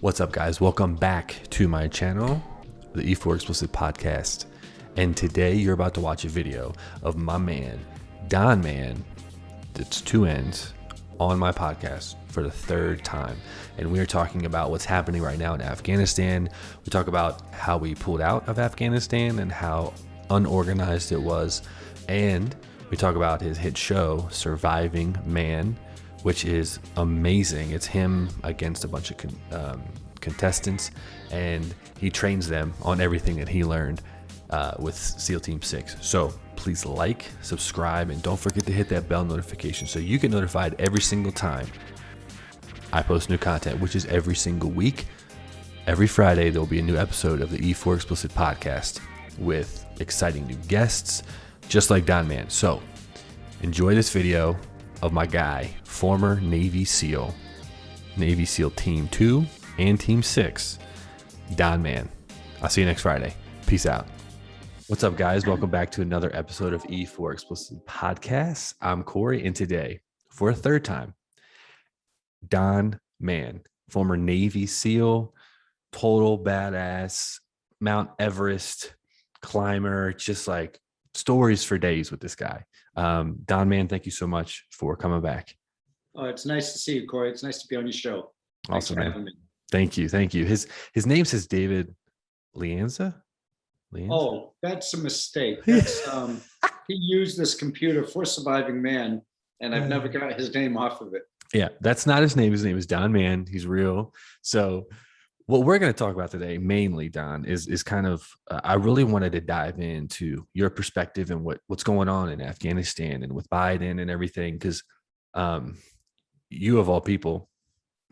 What's up, guys? Welcome back to my channel, the E4 Explicit Podcast. And today you're about to watch a video of my man, Don Mann, that's two ends, on my podcast for the third time. And we are talking about what's happening right now in Afghanistan. We talk about how we pulled out of Afghanistan and how unorganized it was. And we talk about his hit show, Surviving Man, which is amazing. It's him against a bunch of contestants, and he trains them on everything that he learned with SEAL Team 6. So please like, subscribe, and don't forget to hit that bell notification so you get notified every single time I post new content, which is every single week. Every Friday, there will be a new episode of the E4 Explicit Podcast with exciting new guests, just like Don Mann. So enjoy this video of my guy, former Navy SEAL Team 2 and Team 6, Don Mann. I'll see you next Friday. Peace out. What's up, guys? Welcome back to another episode of E4 Explicit Podcast. I'm Corey, and today, for a third time, Don Mann, former Navy SEAL, total badass, Mount Everest climber, just like stories for days with this guy. Don Mann, thank you so much for coming back. Oh, it's nice to see you, Corey. It's nice to be on your show. Awesome, man. Thank you. His name says David Lianza. Oh, that's a mistake. That's he used this computer for Surviving Man, and I've never got his name off of it. Yeah, that's not his name. His name is Don Mann. He's real. So what we're going to talk about today, mainly, Don, is kind of, I really wanted to dive into your perspective and what's going on in Afghanistan and with Biden and everything, because you, of all people,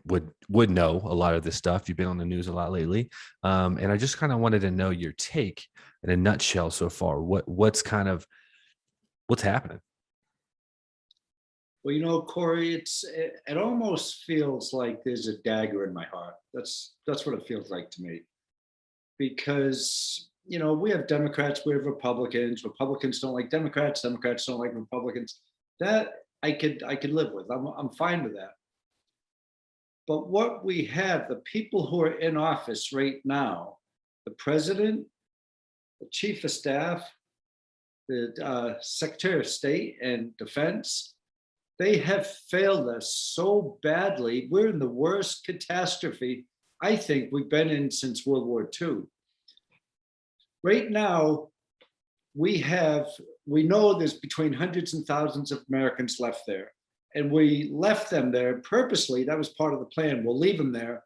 would know a lot of this stuff. You've been on the news a lot lately. And I just kind of wanted to know your take in a nutshell so far. What's happening? Well, you know, Corey, it almost feels like there's a dagger in my heart. That's what it feels like to me. Because, you know, we have Democrats, we have Republicans. Republicans don't like Democrats. Democrats don't like Republicans. That I could live with. I'm fine with that. But what we have, the people who are in office right now, the president, the chief of staff, the secretary of state and defense, they have failed us so badly. We're in the worst catastrophe I think we've been in since World War II. Right now, we know there's between hundreds and thousands of Americans left there. And we left them there purposely. That was part of the plan. We'll leave them there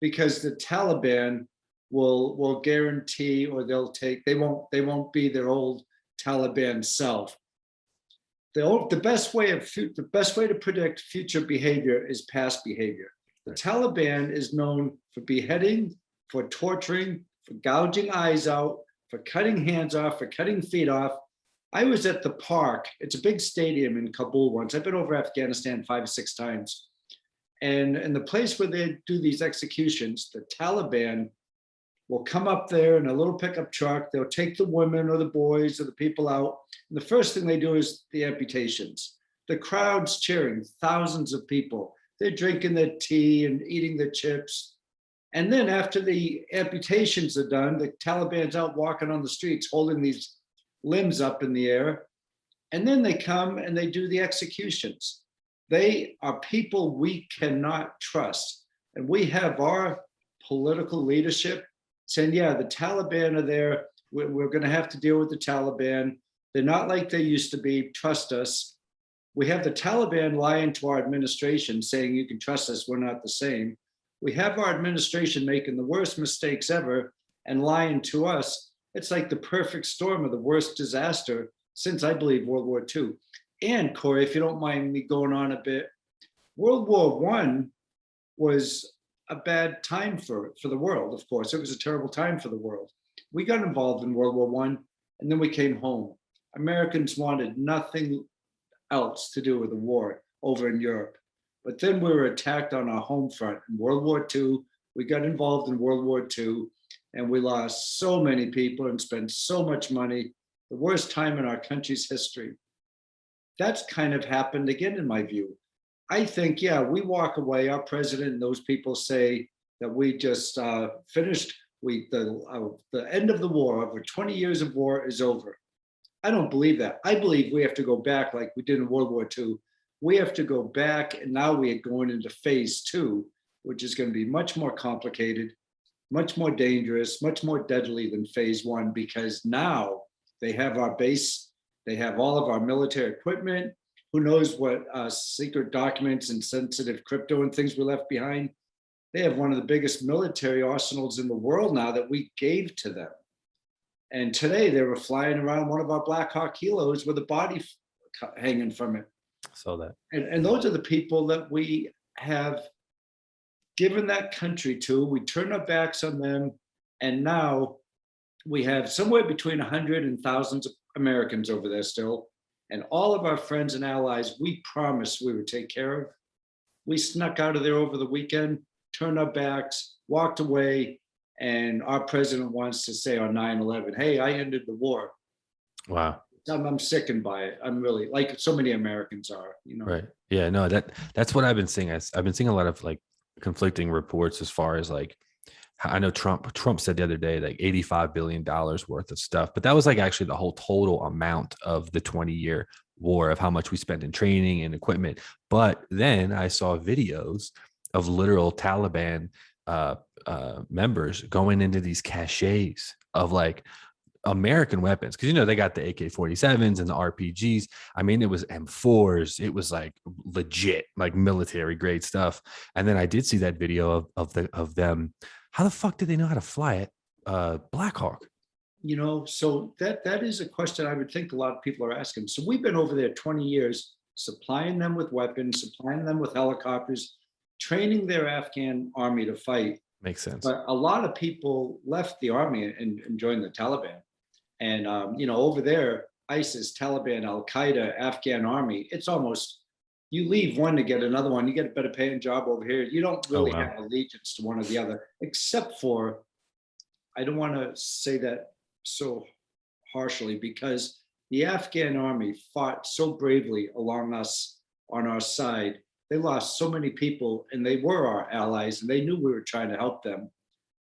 because the Taliban will guarantee, or they won't be their old Taliban self. The best way to predict future behavior is past behavior. The Taliban is known for beheading, for torturing, for gouging eyes out, for cutting hands off, for cutting feet off. I was at the park. It's a big stadium in Kabul once. I've been over Afghanistan 5 or 6 times. And in the place where they do these executions, the Taliban will come up there in a little pickup truck. They'll take the women or the boys or the people out. And the first thing they do is the amputations. The crowd's cheering, thousands of people. They're drinking their tea and eating their chips. And then after the amputations are done, the Taliban's out walking on the streets holding these limbs up in the air. And then they come and they do the executions. They are people we cannot trust. And we have our political leadership saying, yeah, the Taliban are there. We're going to have to deal with the Taliban. They're not like they used to be. Trust us. We have the Taliban lying to our administration saying, you can trust us. We're not the same. We have our administration making the worst mistakes ever and lying to us. It's like the perfect storm of the worst disaster since, I believe, World War II. And Corey, if you don't mind me going on a bit, World War I was a bad time for the world, of course. It was a terrible time for the world. We got involved in World War I, and then we came home. Americans wanted nothing else to do with the war over in Europe. But then we were attacked on our home front in World War II. We got involved in World War II, and we lost so many people and spent so much money, the worst time in our country's history. That's kind of happened again, in my view. I think, yeah, we walk away, our president and those people say, that we just finished. The end of the war, over 20 years of war, is over. I don't believe that. I believe we have to go back like we did in World War II. We have to go back, and now we are going into phase two, which is going to be much more complicated, much more dangerous, much more deadly than phase one, because now they have our base, they have all of our military equipment. Who knows what secret documents and sensitive crypto and things we left behind. They have one of the biggest military arsenals in the world now that we gave to them. And today they were flying around one of our Black Hawk Helos with a body hanging from it. Saw that. And those are the people that we have given that country to. We turn our backs on them. And now we have somewhere between 100 and thousands of Americans over there still. And all of our friends and allies, we promised we would take care of. We snuck out of there over the weekend, turned our backs, walked away. And our president wants to say on 9/11, hey, I ended the war. Wow. I'm sickened by it. I'm really, like so many Americans are, you know. Right. Yeah, no, that's what I've been seeing. I've been seeing a lot of like conflicting reports as far as like, I know Trump said the other day like $85 billion worth of stuff, but that was like actually the whole total amount of the 20-year war of how much we spent in training and equipment. But then I saw videos of literal Taliban members going into these caches of like American weapons, because they got the AK-47s and the RPGs. I mean, it was M4s. It was like legit, like military grade stuff. And then I did see that video of them. How the fuck did they know how to fly it? Black Hawk. So that is a question I would think a lot of people are asking. So we've been over there 20 years, supplying them with weapons, supplying them with helicopters, training their Afghan army to fight. Makes sense. But a lot of people left the army and joined the Taliban. And, over there, ISIS, Taliban, Al-Qaeda, Afghan army, it's almost, you leave one to get another one. You get a better paying job over here. You don't really have allegiance to one or the other, except for, I don't want to say that so harshly, because the Afghan army fought so bravely along us on our side. They lost so many people, and they were our allies, and they knew we were trying to help them,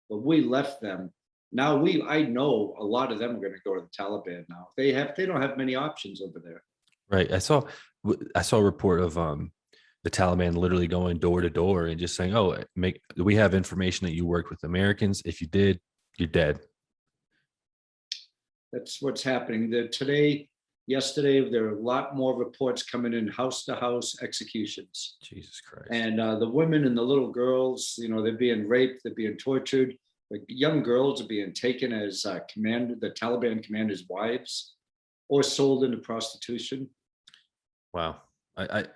but we left them. Now I know a lot of them are going to go to the Taliban now. They don't have many options over there. Right. I saw a report of the Taliban literally going door to door and just saying, "Oh, we have information that you worked with Americans. If you did, you're dead." That's what's happening there today. Yesterday, there are a lot more reports coming in, house to house executions. Jesus Christ. And the women and the little girls, they're being raped, they're being tortured. The young girls are being taken as the Taliban commanders' wives, or sold into prostitution. Wow. I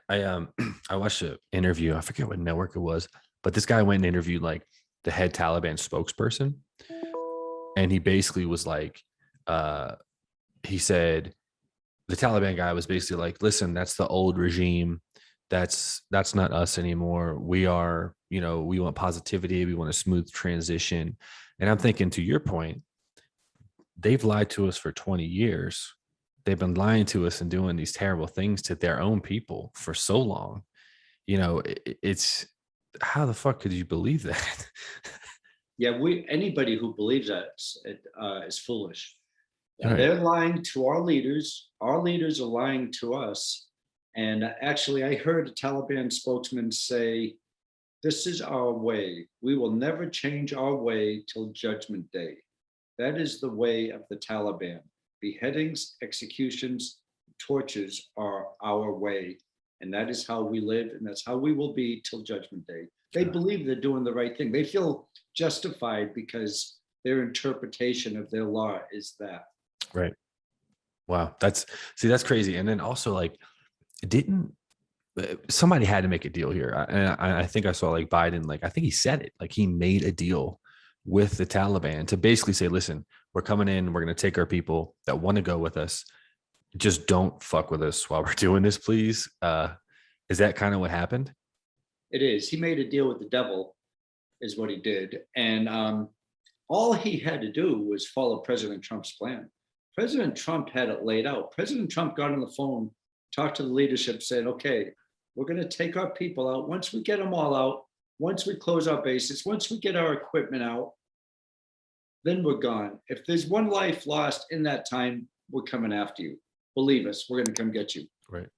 watched an interview. I forget what network it was, but this guy went and interviewed like the head Taliban spokesperson. And he basically was like, he said, the Taliban guy was basically like, listen, that's the old regime. That's not us anymore. We are, we want positivity. We want a smooth transition. And I'm thinking, to your point, they've lied to us for 20 years. They've been lying to us and doing these terrible things to their own people for so long. It's, how the fuck could you believe that? Yeah, anybody who believes that is foolish. Right. They're lying to our leaders. Our leaders are lying to us. And actually, I heard a Taliban spokesman say, this is our way. We will never change our way till Judgment Day. That is the way of the Taliban. Beheadings, executions, tortures are our way. And that is how we live. And that's how we will be till Judgment Day. They believe they're doing the right thing. They feel justified because their interpretation of their law is that. Right. Wow. That's crazy. And then also, like, somebody had to make a deal here. And I think I saw like Biden, like, I think he said it, like he made a deal with the Taliban to basically say, listen, we're coming in, we're going to take our people that want to go with us. Just don't fuck with us while we're doing this, please. Is that kind of what happened? It is. He made a deal with the devil, is what he did. And all he had to do was follow President Trump's plan. President Trump had it laid out. President Trump got on the phone, talked to the leadership, said, okay, we're going to take our people out. Once we get them all out, once we close our bases, once we get our equipment out, then we're gone. If there's one life lost in that time, we're coming after you. Believe us, we're going to come get you. Right.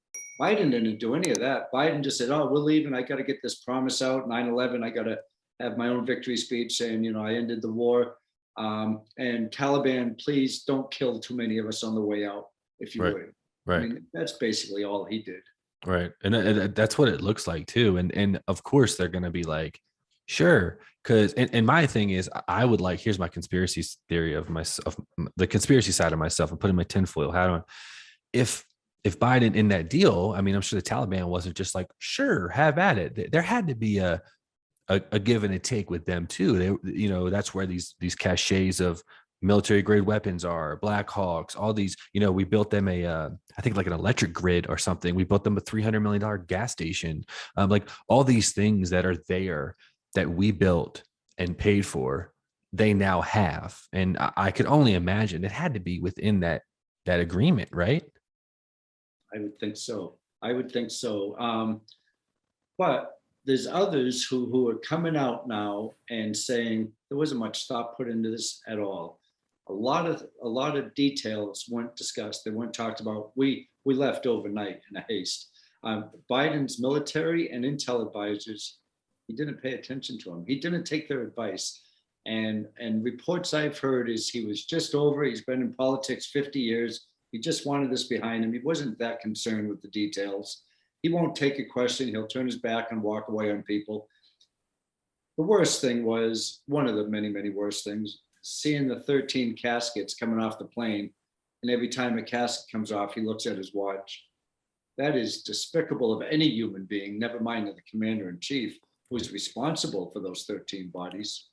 Biden didn't do any of that. Biden just said, oh, we're leaving. I got to get this promise out. 9/11, I got to have my own victory speech saying, I ended the war. And Taliban, please don't kill too many of us on the way out, if you Right. would. Right. I mean, that's basically all he did. Right. And that's what it looks like too. And of course they're going to be like, sure. Cause, and my thing is I would like, here's my conspiracy theory of myself, the conspiracy side of myself. I'm putting my tinfoil hat on. If Biden in that deal, I mean, I'm sure the Taliban wasn't just like, sure, have at it. There had to be a give and a take with them too. They, that's where these caches of military grade weapons are, Black Hawks, all these, we built them I think like an electric grid or something. We built them a $300 million gas station. Like all these things that are there that we built and paid for, they now have. And I could only imagine it had to be within that agreement, right? I would think so. But there's others who are coming out now and saying there wasn't much thought put into this at all. A lot of details weren't discussed. They weren't talked about. We left overnight in a haste. Biden's military and intel advisors, he didn't pay attention to them. He didn't take their advice. And reports I've heard is he was just over. He's been in politics 50 years. He just wanted this behind him. He wasn't that concerned with the details. He won't take a question. He'll turn his back and walk away on people. The worst thing was, one of the many, many worst things, seeing the 13 caskets coming off the plane. And every time a casket comes off, he looks at his watch. That is despicable of any human being, never mind of the commander in chief, who is responsible for those 13 bodies.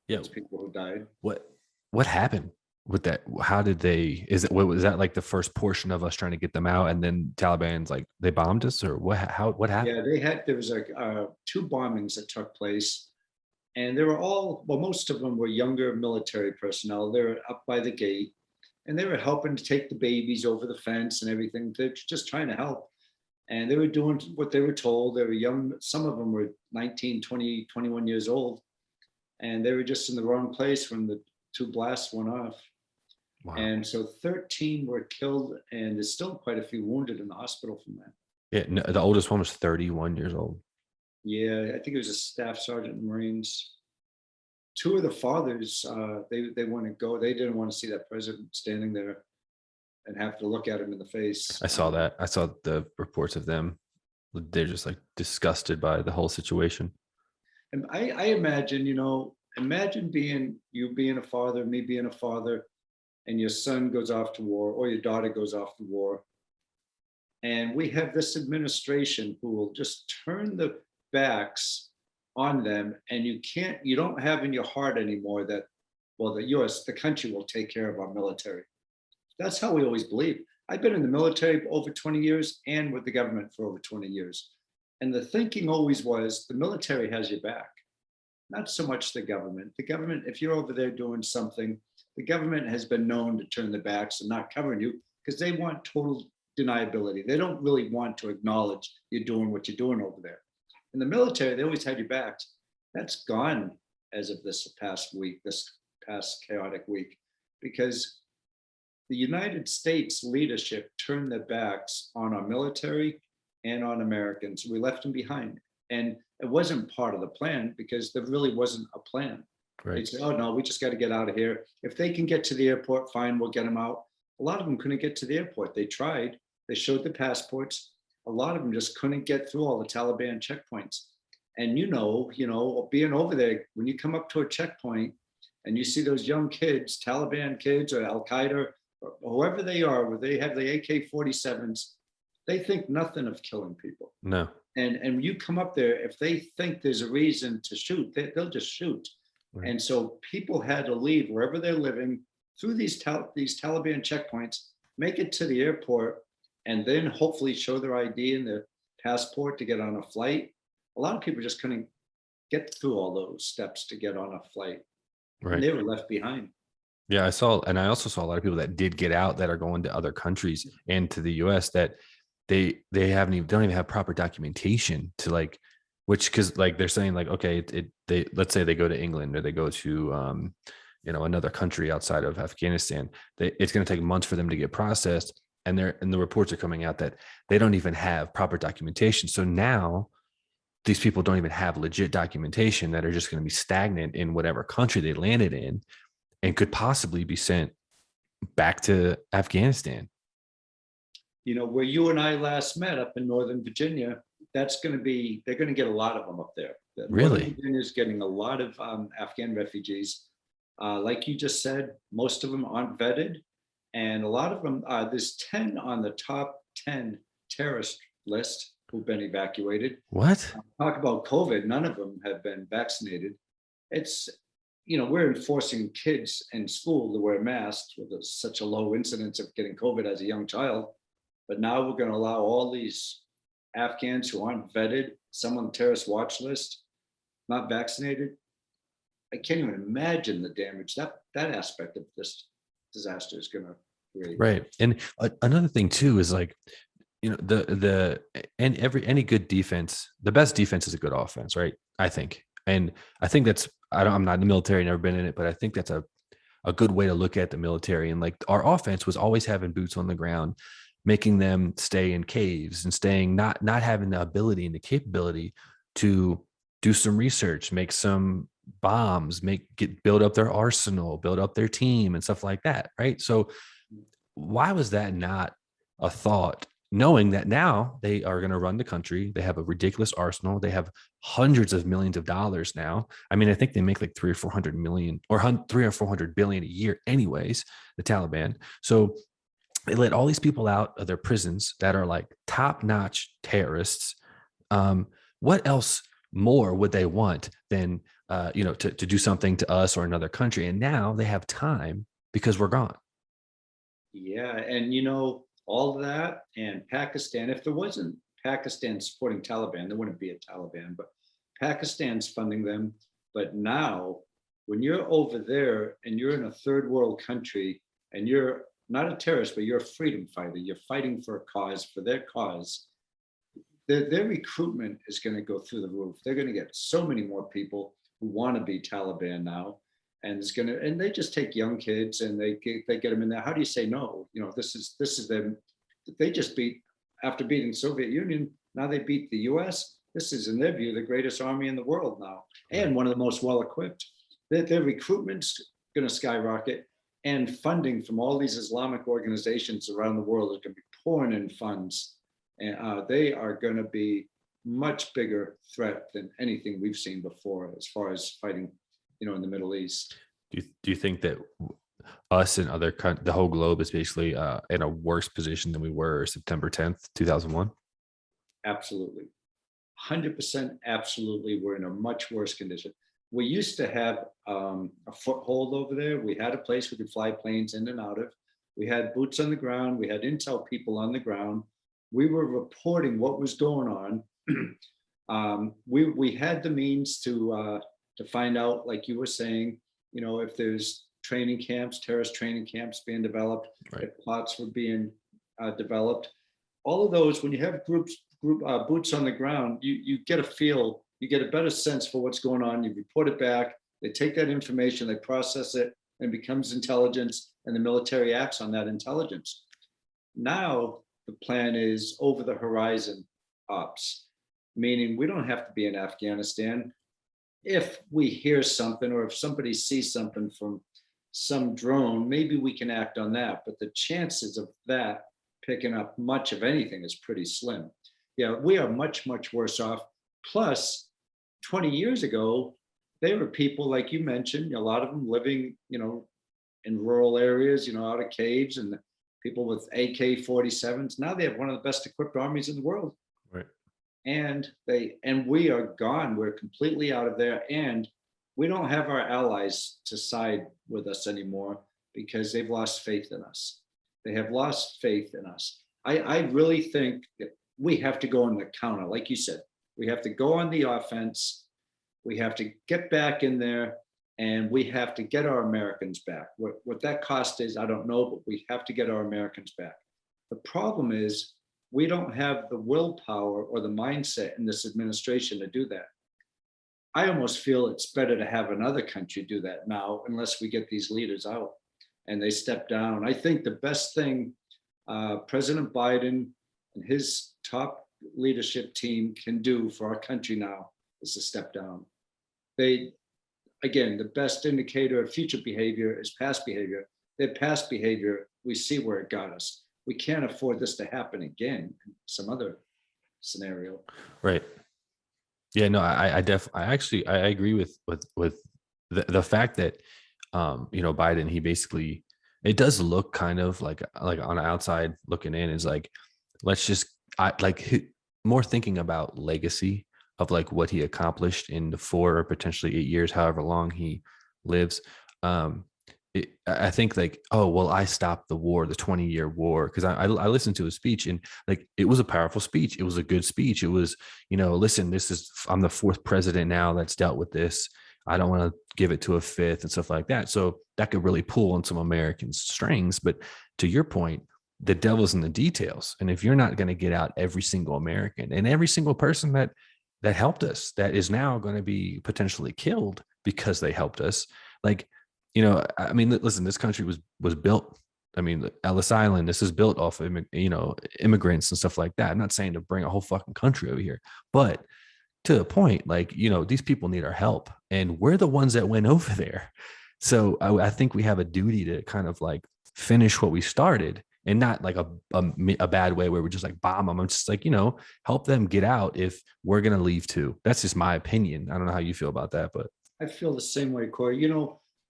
Yeah. Those people who died. What happened with that? How did was that like the first portion of us trying to get them out, and then Taliban's like they bombed us, or what happened? Yeah, there was two bombings that took place, and they were most of them were younger military personnel. They were up by the gate, and they were helping to take the babies over the fence and everything. They're just trying to help, and they were doing what they were told. They were young. Some of them were 19, 20, 21 years old, and they were just in the wrong place when the two blasts went off. Wow. And so 13 were killed, and there's still quite a few wounded in the hospital from that. Yeah, no, the oldest one was 31 years old. Yeah, I think it was a staff sergeant in the Marines. Two of the fathers, they want to go. They didn't want to see that president standing there and have to look at him in the face. I saw that. I saw the reports of them. They're just like disgusted by the whole situation. And I imagine, imagine being a father, me being a father, and your son goes off to war or your daughter goes off to war. And we have this administration who will just turn the backs on them, and you don't have in your heart anymore that, well, the country will take care of our military. That's how we always believe. I've been in the military for over 20 years and with the government for over 20 years. And the thinking always was the military has your back, not so much the government. The government, if you're over there doing something, the government has been known to turn their backs and not covering you because they want total deniability. They don't really want to acknowledge you're doing what you're doing over there. In the military, they always had your backs. That's gone as of this past chaotic week, because the United States leadership turned their backs on our military and on Americans. We left them behind. And it wasn't part of the plan because there really wasn't a plan. Right. They said, oh no, we just got to get out of here. If they can get to the airport, fine, we'll get them out. A lot of them couldn't get to the airport. They tried, they showed the passports. A lot of them just couldn't get through all the Taliban checkpoints. And being over there, when you come up to a checkpoint and you see those young kids, Taliban kids or Al-Qaeda, or whoever they are, where they have the AK-47s, they think nothing of killing people. No. And you come up there, if they think there's a reason to shoot, they'll just shoot. Right. And so people had to leave wherever they're living through these Taliban checkpoints, make it to the airport, and then hopefully show their ID and their passport to get on a flight. A lot of people just couldn't get through all those steps to get on a flight. Right. And they were left behind. Yeah, I also saw a lot of people that did get out that are going to other countries and to the US that they don't even have proper documentation to like Which, because like they're saying like, okay, they, let's say they go to England or they go to another country outside of Afghanistan, it's going to take months for them to get processed, and the reports are coming out that they don't even have proper documentation. So now these people don't even have legit documentation, that are just going to be stagnant in whatever country they landed in, and could possibly be sent back to Afghanistan. Where you and I last met up in Northern Virginia, they're going to get a lot of them up there. Northern Really? Virginia is getting a lot of Afghan refugees. Like you just said, most of them aren't vetted. And a lot of them, there's 10 on the top 10 terrorist list who've been evacuated. What? Talk about COVID, none of them have been vaccinated. It's, we're enforcing kids in school to wear masks with such a low incidence of getting COVID as a young child. But now we're going to allow all these Afghans who aren't vetted, some on the terrorist watch list, not vaccinated. I can't even imagine the damage that aspect of this disaster is going to create. Right. And another thing too is like, and any good defense, the best defense is a good offense, right? I think. And I think that's, I'm not in the military, never been in it, but I think that's a good way to look at the military. And like our offense was always having boots on the ground, making them stay in caves and staying, not having the ability and the capability to do some research, make some bombs, build up their arsenal, build up their team and stuff like that. Right. So why was that not a thought, knowing that now they are going to run the country? They have a ridiculous arsenal. They have hundreds of millions of dollars now. I mean, I think they make like 300 or 400 billion a year anyways, the Taliban. So they let all these people out of their prisons that are like top-notch terrorists. What else more would they want than to do something to us or another country? And now they have time because we're gone. Yeah, and all of that, and Pakistan, if there wasn't Pakistan supporting Taliban, there wouldn't be a Taliban, but Pakistan's funding them. But now, when you're over there and you're in a third world country and you're not a terrorist, but you're a freedom fighter, you're fighting for a cause, for their cause, their recruitment is going to go through the roof. They're going to get so many more people who want to be Taliban now. And they just take young kids and they get them in there. How do you say no? This is them. They just beat, after beating Soviet Union, now they beat the US. This is, in their view, the greatest army in the world now, and one of the most well-equipped. Their recruitment's going to skyrocket, and funding from all these Islamic organizations around the world is going to be pouring in funds. And they are going to be much bigger threat than anything we've seen before as far as fighting in the Middle East. Do you think that us and the whole globe is basically in a worse position than we were September 10th, 2001? Absolutely. 100% absolutely. We're in a much worse condition. We used to have a foothold over there. We had a place we could fly planes in and out of. We had boots on the ground. We had intel people on the ground. We were reporting what was going on. We had the means to find out, like you were saying, if there's training camps, terrorist training camps being developed, right, if plots were being developed. All of those, when you have boots on the ground, you get a feel, you get a better sense for what's going on. You report it back. They take that information, they process it, and it becomes intelligence, and the military acts on that intelligence. Now, the plan is over the horizon ops, meaning we don't have to be in Afghanistan. If we hear something, or if somebody sees something from some drone, maybe we can act on that. But the chances of that picking up much of anything is pretty slim. Yeah, we are much, much worse off. Plus, 20 years ago, there were people, like you mentioned, a lot of them living, in rural areas, out of caves, and people with AK-47s. Now they have one of the best equipped armies in the world. right. And we are gone. We're completely out of there, and we don't have our allies to side with us anymore because they've lost faith in us. They have lost faith in us. I really think that we have to go on the counter, like you said. We have to go on the offense. We have to get back in there, and we have to get our Americans back. What that cost is, I don't know, but we have to get our Americans back. The problem is We don't have the willpower or the mindset in this administration to do that. I almost feel it's better to have another country do that now, unless we get these leaders out and they step down. I think the best thing President Biden and his top leadership team can do for our country now is to step down. They, again, the best indicator of future behavior is past behavior. Their past behavior, we see where it got us. We can't afford this to happen again in some other scenario. Right. Yeah, no, I agree with the fact that Biden, he basically, it does look kind of like on the outside looking in is like, let's just more thinking about legacy of like what he accomplished in the 4 or potentially 8 years, however long he lives. I think like, oh, well, I stopped the war, the 20-year war. Cause I listened to his speech and like, it was a powerful speech. It was a good speech. It was, listen, I'm the 4th president now that's dealt with this. I don't want to give it to a 5th and stuff like that. So that could really pull on some American strings. But to your point, the devil's in the details. And if you're not going to get out every single American and every single person that helped us, that is now going to be potentially killed because they helped us, like, I mean, listen, this country was built. I mean, Ellis Island, this is built off of, immigrants and stuff like that. I'm not saying to bring a whole fucking country over here, but to the point, like, these people need our help and we're the ones that went over there. So I think we have a duty to kind of like finish what we started and not like a bad way where we're just like bomb them. I'm just like, help them get out if we're going to leave too. That's just my opinion. I don't know how you feel about that, but I feel the same way, Corey.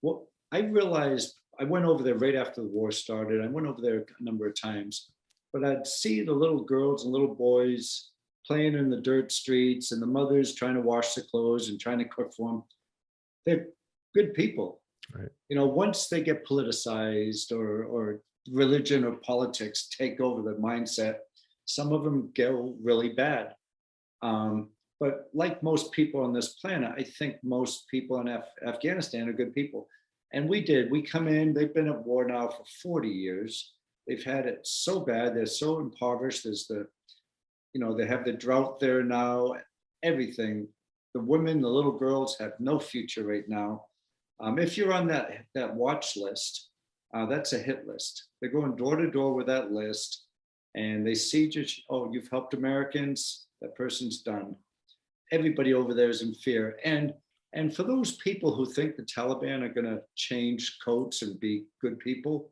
What I realized, I went over there right after the war started. I went over there a number of times, but I'd see the little girls and little boys playing in the dirt streets and the mothers trying to wash the clothes and trying to cook for them. They're good people. right. Once they get politicized or religion or politics take over the mindset, some of them go really bad. But like most people on this planet, I think most people in Afghanistan are good people. And we come in, they've been at war now for 40 years. They've had it so bad. They're so impoverished. They have the drought there now, everything. The women, the little girls have no future right now. If you're on that watch list, that's a hit list. They're going door to door with that list and they see just, oh, you've helped Americans, that person's done. Everybody over there is in fear. And for those people who think the Taliban are going to change coats and be good people,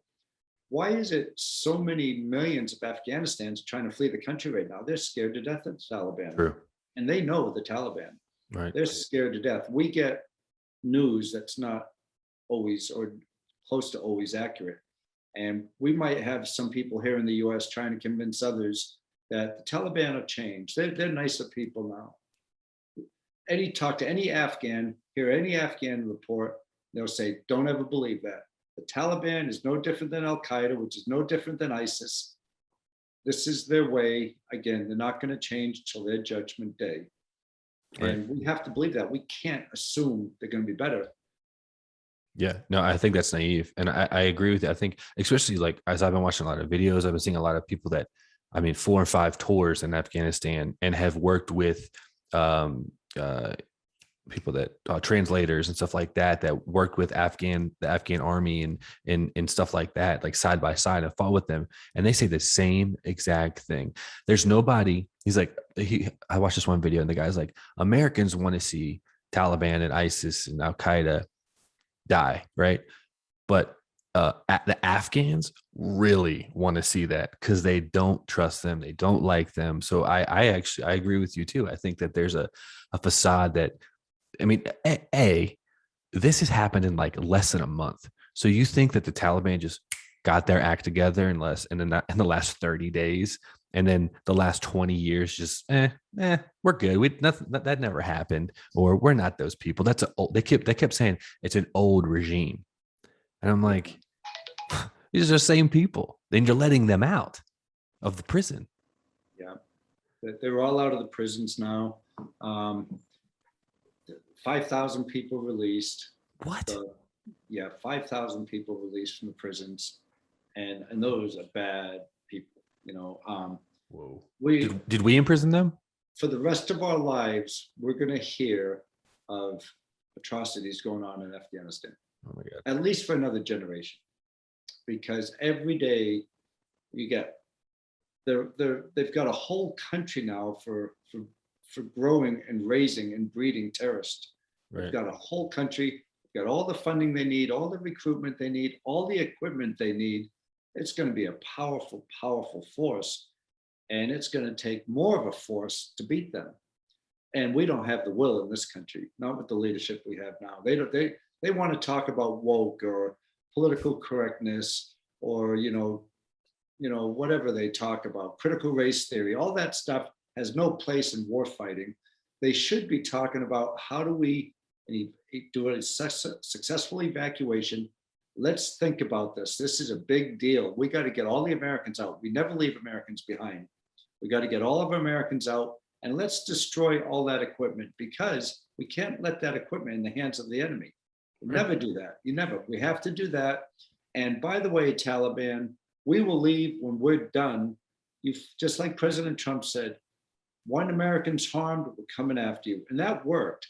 why is it so many millions of Afghanistans trying to flee the country right now? They're scared to death of the Taliban. True. And they know the Taliban. Right. They're scared to death. We get news that's not always or close to always accurate. And we might have some people here in the US trying to convince others that the Taliban have changed. They're nicer people now. Talk to any Afghan, hear any Afghan report, they'll say, don't ever believe that. The Taliban is no different than Al Qaeda, which is no different than ISIS. This is their way. Again, they're not going to change till their judgment day. Right. And we have to believe that. We can't assume they're going to be better. Yeah, no, I think that's naive. And I agree with you. I think, especially like, as I've been watching a lot of videos, I've been seeing a lot of people that, 4 or 5 tours in Afghanistan and have worked with, people that translators and stuff like that worked with the Afghan army and stuff like that, like side by side and fought with them. And they say the same exact thing. There's nobody, he's like, I watched this one video and the guy's like, Americans want to see Taliban and ISIS and Al Qaeda die. Right. But the Afghans really want to see that because they don't trust them. They don't like them. So I agree with you too. I think that there's a facade that, this has happened in like less than a month. So you think that the Taliban just got their act together in the last 30 days, and then the last 20 years just we're good. That never happened, or we're not those people. They kept saying it's an old regime, and I'm like, these are the same people. Then you're letting them out of the prison. Yeah, they're all out of the prisons now. 5,000 people released. What? 5,000 people released from the prisons, and those are bad people. Whoa. We, Did we imprison them? for the rest of our lives, we're going to hear of atrocities going on in Afghanistan, Oh my God. at least for another generation, because every day you get they've got a whole country now for growing and raising and breeding terrorists. They've Right. got a whole country, they've got all the funding they need, all the recruitment they need, all the equipment they need. It's going to be a powerful, powerful force, and it's going to take more of a force to beat them. And we don't have the will in this country, not with the leadership we have now. They want to talk about woke or political correctness, or whatever they talk about, critical race theory. All that stuff has no place in war fighting. They should be talking about how do we do a successful evacuation. Let's think about this. This is a big deal. We got to get all the Americans out. We never leave Americans behind. We got to get all of Americans out, and let's destroy all that equipment, because we can't let that equipment in the hands of the enemy. You never do that. You never. We have to do that. And by the way, Taliban, we will leave when we're done. You just like President Trump said, one American's harmed, we're coming after you. And that worked.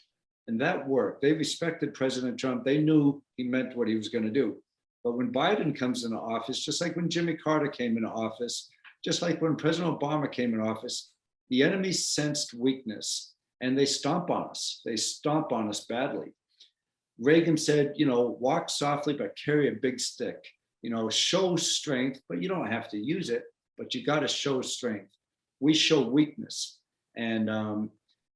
And that worked. They respected President Trump. They knew he meant what he was going to do. But when Biden comes into office, just like when Jimmy Carter came into office, just like when President Obama came in office, the enemy sensed weakness and they stomp on us. They stomp on us badly. Reagan said, walk softly, but carry a big stick. Show strength, but you don't have to use it, but you got to show strength. We show weakness and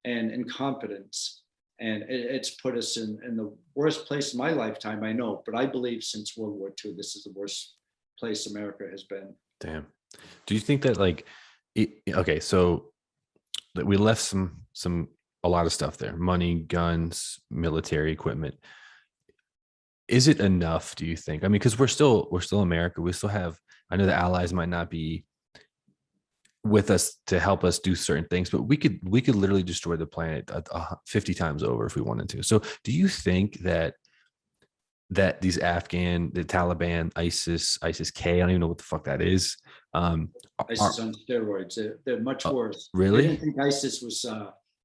incompetence. And it's put us in the worst place in my lifetime, I know, but I believe since World War II, this is the worst place America has been. Damn. Do you think that okay, so that we left a lot of stuff there, money, guns, military equipment. Is it enough, do you think? I mean, because we're still America. We still have, I know the allies might not be with us to help us do certain things, but we could literally destroy the planet 50 times over if we wanted to. So do you think that these the Taliban, ISIS-K, I don't even know what the fuck that is. ISIS on steroids. They're much worse. Really? They didn't think ISIS was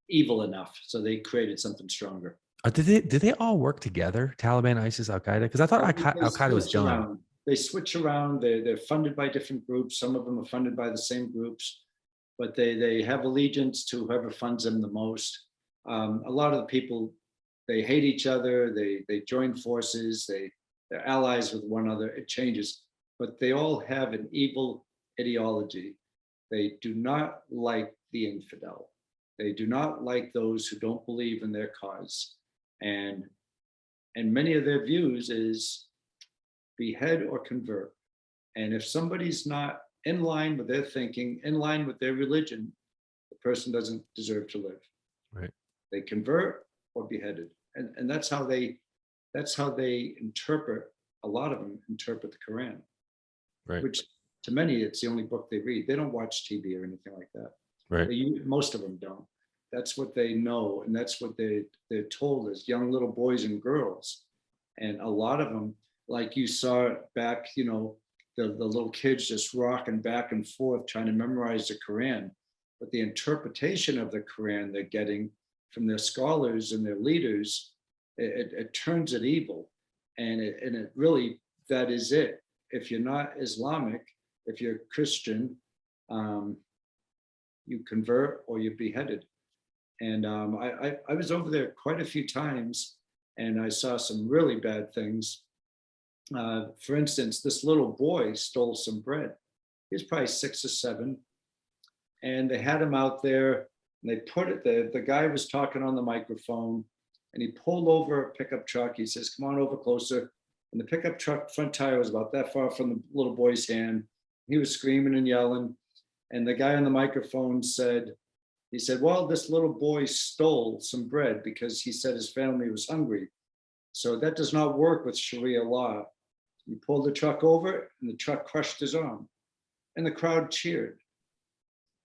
evil enough, so they created something stronger. Did they all work together? Taliban, ISIS, Al Qaeda? Because I thought Al Qaeda was done. They switch around. They're funded by different groups. Some of them are funded by the same groups, but they have allegiance to whoever funds them the most. A lot of the people, they hate each other. They join forces. They're allies with one another. It changes, but they all have an evil ideology. They do not like the infidel. They do not like those who don't believe in their cause. And many of their views is behead or convert. And if somebody's not in line with their thinking, in line with their religion, the person doesn't deserve to live. Right. They convert or beheaded. And that's how they interpret, a lot of them interpret the Quran. Right. Which to many, it's the only book they read. They don't watch TV or anything like that. Right. Most of them don't. That's what they know, and that's what they're told as young little boys and girls. And a lot of them, like you saw back, the little kids just rocking back and forth trying to memorize the Quran. But the interpretation of the Quran they're getting from their scholars and their leaders, it turns it evil. And it really, that is it. If you're not Islamic, if you're Christian, you convert or you're beheaded. And I was over there quite a few times, and I saw some really bad things. For instance, this little boy stole some bread. He was probably 6 or 7, and they had him out there, and they put it there. The guy was talking on the microphone, and he pulled over a pickup truck. He says, "Come on over closer." And the pickup truck front tire was about that far from the little boy's hand. He was screaming and yelling, and the guy on the microphone said, "Well, this little boy stole some bread because he said his family was hungry. So that does not work with Sharia law." He pulled the truck over, and the truck crushed his arm, and the crowd cheered.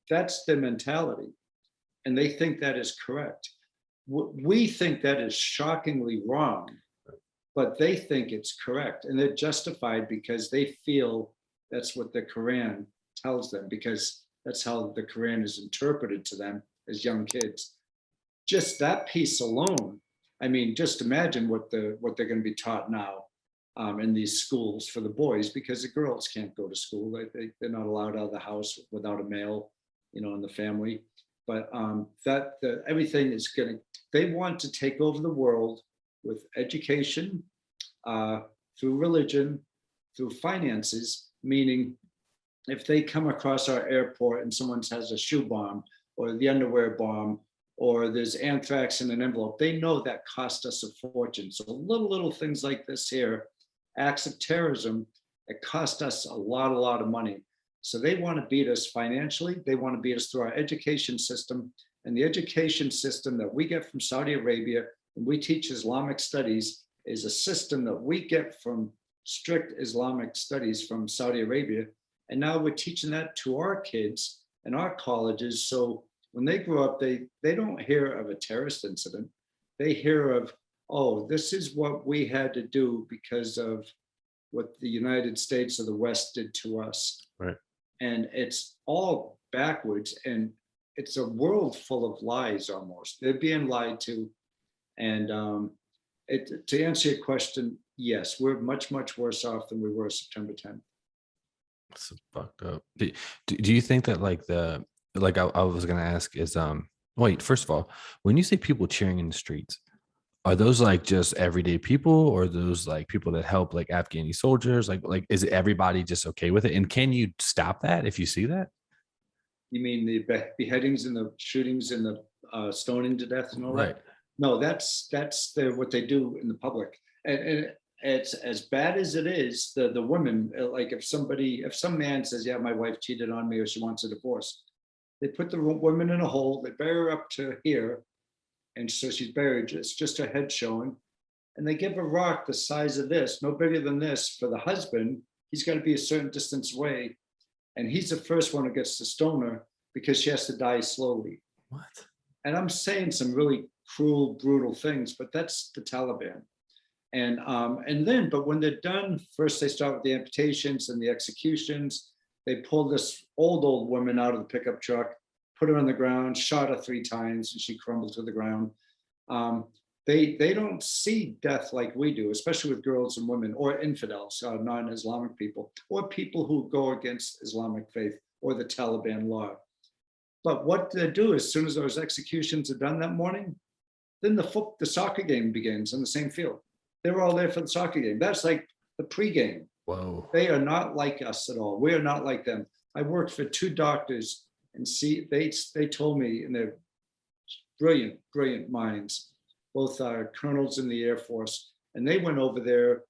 That's their mentality, and they think that is correct. We think that is shockingly wrong, but they think it's correct, and they're justified because they feel that's what the Quran tells them, because That's how the Quran is interpreted to them as young kids. Just that piece alone, I mean, just imagine what they're going to be taught now in these schools for the boys, because the girls can't go to school. They're not allowed out of the house without a male, in the family. But everything is going to, they want to take over the world with education, through religion, through finances, meaning if they come across our airport and someone has a shoe bomb or the underwear bomb, or there's anthrax in an envelope, they know that cost us a fortune. So little things like this here, acts of terrorism, it cost us a lot of money. So they want to beat us financially. They want to beat us through our education system. And the education system that we get from Saudi Arabia, and we teach Islamic studies, is a system that we get from strict Islamic studies from Saudi Arabia. And now we're teaching that to our kids and our colleges. So when they grow up, they don't hear of a terrorist incident. They hear of, oh, this is what we had to do because of what the United States or the West did to us. Right. And it's all backwards, and it's a world full of lies almost. They're being lied to. And to answer your question, yes, we're much worse off than we were September 10th. That's fucked up. Do you think that I was gonna ask is wait, first of all, when you say people cheering in the streets, are those like just everyday people, or are those like people that help like Afghani soldiers? Like is everybody just okay with it? And can you stop that if you see that? You mean the beheadings and the shootings and the stoning to death and all Right. that? No, that's what they do in the public. And it's as bad as it is. The women, like if some man says, yeah, my wife cheated on me or she wants a divorce, they put the woman in a hole, they bury her up to here, and so she's buried, it's just her head showing, and they give a rock the size of this, no bigger than this, for the husband. He's got to be a certain distance away, and he's the first one who gets to stone her because she has to die slowly. What? And I'm saying some really cruel, brutal things, but that's the Taliban. And then, but when they're done, first they start with the amputations and the executions. They pull this old woman out of the pickup truck, put her on the ground, shot her 3 times, and she crumbled to the ground. They don't see death like we do, especially with girls and women or infidels, non-Islamic people, or people who go against Islamic faith or the Taliban law. But what they do, as soon as those executions are done that morning, then the soccer game begins in the same field. They were all there for the soccer game. That's like the pregame. Whoa. They are not like us at all. We are not like them. I worked for 2 doctors, and they told me, in their brilliant minds, both are colonels in the Air Force, and they went over there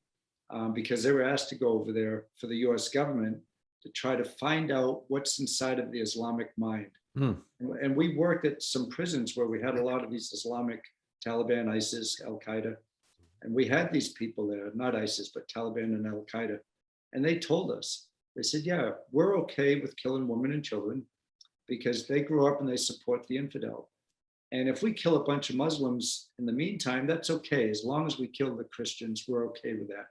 because they were asked to go over there for the US government to try to find out what's inside of the Islamic mind. And we worked at some prisons where we had a lot of these Islamic, Taliban, ISIS, Al Qaeda. And we had these people there, not ISIS, but Taliban and Al Qaeda. And they told us, they said, yeah, we're okay with killing women and children because they grew up and they support the infidel. And if we kill a bunch of Muslims in the meantime, that's okay. As long as we kill the Christians, we're okay with that.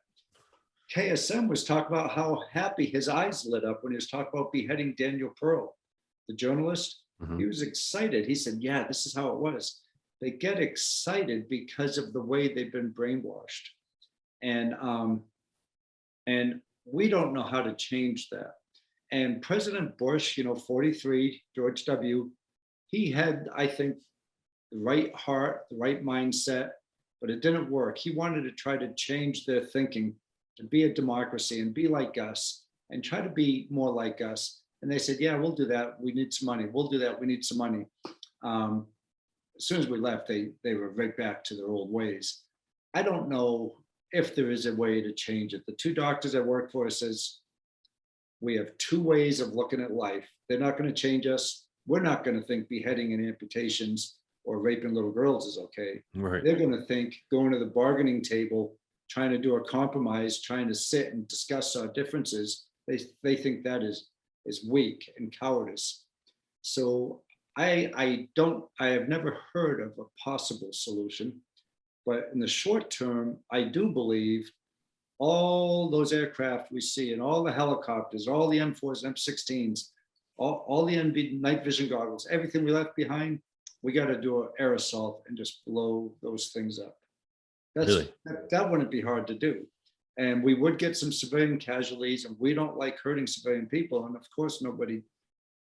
KSM was talking about how happy his eyes lit up when he was talking about beheading Daniel Pearl, the journalist. Mm-hmm. He was excited. He said, yeah, this is how it was. They get excited because of the way they've been brainwashed. And we don't know how to change that. And President Bush, 43, George W., he had, I think, the right heart, the right mindset, but it didn't work. He wanted to try to change their thinking to be a democracy and be like us and try to be more like us. And they said, yeah, we'll do that. We need some money. We'll do that. We need some money. As soon as we left, they were right back to their old ways. I don't know if there is a way to change it. The 2 doctors I work for says, we have 2 ways of looking at life. They're not going to change us. We're not going to think beheading and amputations or raping little girls is okay. Right. They're going to think going to the bargaining table, trying to do a compromise, trying to sit and discuss our differences. They think that is weak and cowardice. So I have never heard of a possible solution, but in the short term, I do believe all those aircraft we see and all the helicopters, all the M4s and M16s, all the night vision goggles, everything we left behind, we got to do an air assault and just blow those things up. Really? That wouldn't be hard to do. And we would get some civilian casualties, and we don't like hurting civilian people. And of course,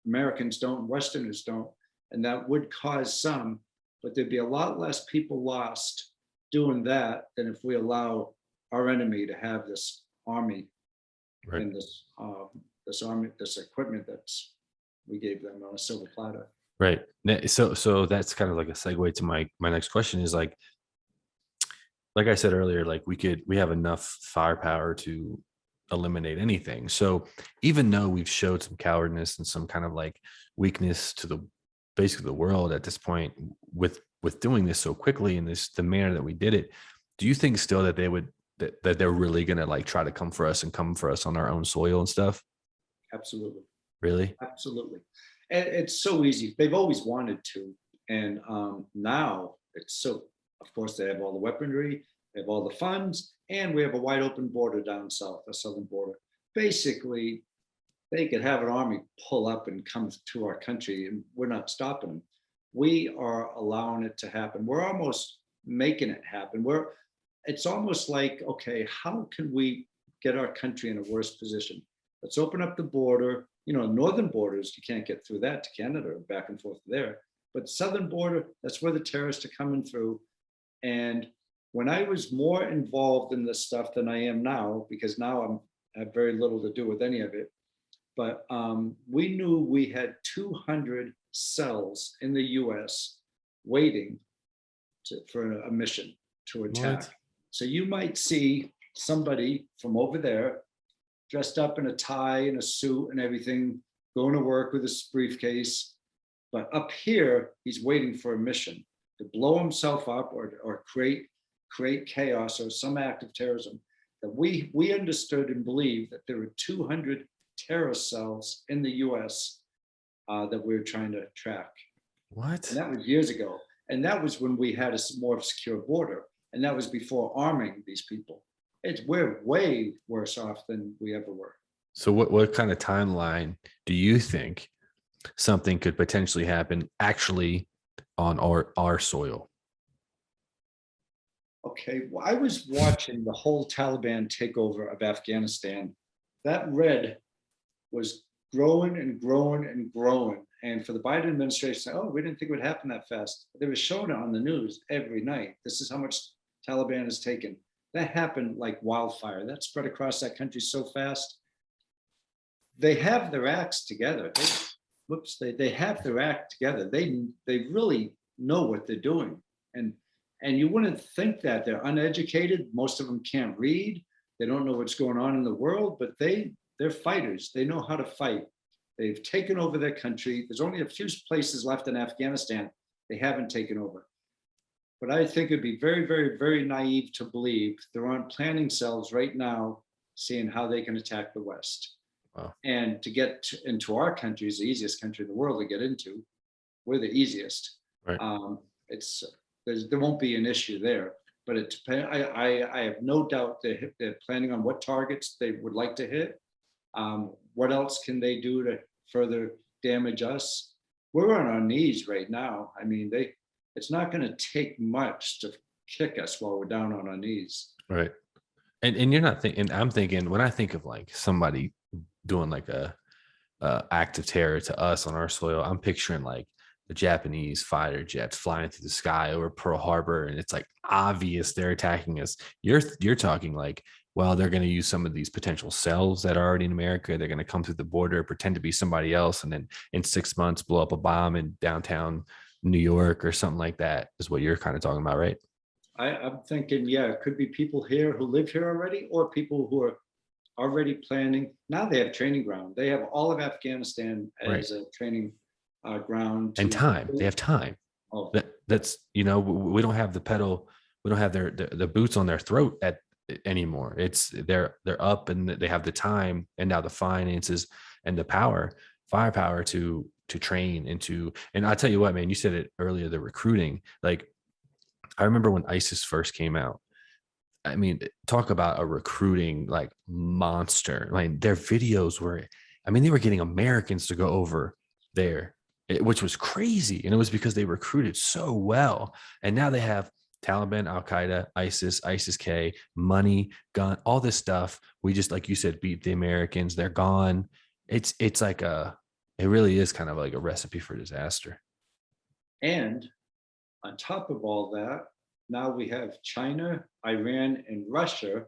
Americans don't, Westerners don't. And that would cause some, but there'd be a lot less people lost doing that than if we allow our enemy to have this army Right. and this army, this equipment that's we gave them on a silver platter. Right. So that's kind of like a segue to my next question is like I said earlier, like we have enough firepower to eliminate anything. So even though we've showed some cowardice and some kind of like weakness to the basically the world at this point with doing this so quickly in the manner that we did it, do you think still that they would that they're really gonna like try to come for us on our own soil and stuff? Absolutely. Really? Absolutely. And it's so easy. They've always wanted to. And now it's so, of course, they have all the weaponry, they have all the funds, and we have a wide open border down south, a southern border. Basically, they could have an army pull up and come to our country, and we're not stopping them. We are allowing it to happen. We're almost making it happen. It's almost like, okay, how can we get our country in a worse position? Let's open up the border. Northern borders, you can't get through that to Canada or back and forth there. But southern border, that's where the terrorists are coming through. And when I was more involved in this stuff than I am now, because now I have very little to do with any of it, but we knew we had 200 cells in the US waiting for a mission to attack. What? So you might see somebody from over there dressed up in a tie and a suit and everything, going to work with a briefcase. But up here, he's waiting for a mission to blow himself up or create chaos or some act of terrorism. That we understood and believed that there were 200 terrorist cells in the US that we were trying to track. What? And that was years ago. And that was when we had a more secure border. And that was before arming these people. We're way worse off than we ever were. So what kind of timeline do you think something could potentially happen actually on our soil? Okay, well, I was watching the whole Taliban takeover of Afghanistan. That red was growing and growing and growing. And for the Biden administration, oh, we didn't think it would happen that fast. They were showing it on the news every night. This is how much Taliban has taken. That happened like wildfire. That spread across that country so fast. They have their acts together. They have their act together. They really know what they're doing. And you wouldn't think that. They're uneducated. Most of them can't read. They don't know what's going on in the world, but they're fighters. They know how to fight. They've taken over their country. There's only a few places left in Afghanistan they haven't taken over. But I think it'd be very, very, very naive to believe they're on planning cells right now, seeing how they can attack the West. Wow. And to get into our country is the easiest country in the world to get into. We're the easiest. Right. There won't be an issue there. But I have no doubt they're planning on what targets they would like to hit. What else can they do to further damage us? We're on our knees right now. I mean, it's not going to take much to kick us while we're down on our knees. Right. And you're not thinking, I'm thinking when I think of like somebody doing like a act of terror to us on our soil, I'm picturing like the Japanese fighter jets flying through the sky over Pearl Harbor, and it's like obvious they're attacking us. You're talking like, well, they're going to use some of these potential cells that are already in America. They're going to come through the border, pretend to be somebody else, and then in 6 months blow up a bomb in downtown New York or something like that, is what you're kind of talking about, right? I'm thinking, yeah, it could be people here who live here already, or people who are already planning. Now they have training ground. They have all of Afghanistan as a training ground. And time. They have time. Oh. That's, we don't have the pedal. We don't have the boots on their throat anymore. It's they're up and they have the time and now the finances and the firepower to train and I'll tell you what, man, you said it earlier, the recruiting. Like I remember when ISIS first came out. I mean, talk about a recruiting like monster. I mean, their videos were I mean, they were getting Americans to go over there, which was crazy. And it was because they recruited so well. And now they have Taliban, Al Qaeda, ISIS, ISIS K, money, gun, all this stuff. We just, like you said, beat the Americans. They're gone. It's like it really is kind of like a recipe for disaster. And on top of all that, now we have China, Iran, and Russia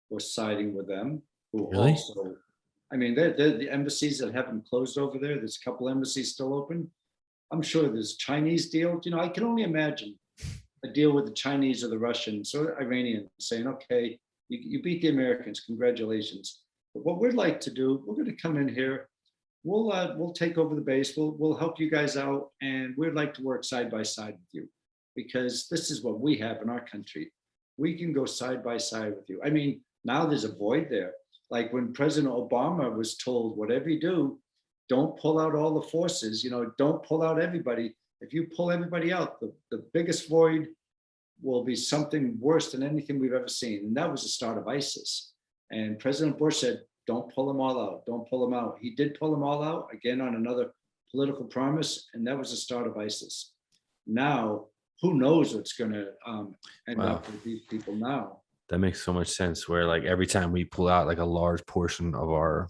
were siding with them, who Really? also, I mean, the embassies that haven't closed over there, there's a couple embassies still open. I'm sure there's Chinese deals. I can only imagine a deal with the Chinese or the Russians or Iranians saying, okay, you beat the Americans, congratulations. But what we'd like to do, we're going to come in here, we'll take over the base, we'll help you guys out, and we'd like to work side by side with you, because this is what we have in our country. We can go side by side with you. I mean, now there's a void there. Like when President Obama was told, whatever you do, don't pull out all the forces, don't pull out everybody. If you pull everybody out, the biggest void will be something worse than anything we've ever seen. And that was the start of ISIS. And President Bush said, don't pull them all out. Don't pull them out. He did pull them all out, again, on another political promise. And that was the start of ISIS. Now, who knows what's going to end Wow. up with these people now. That makes so much sense. Where like every time we pull out like a large portion of our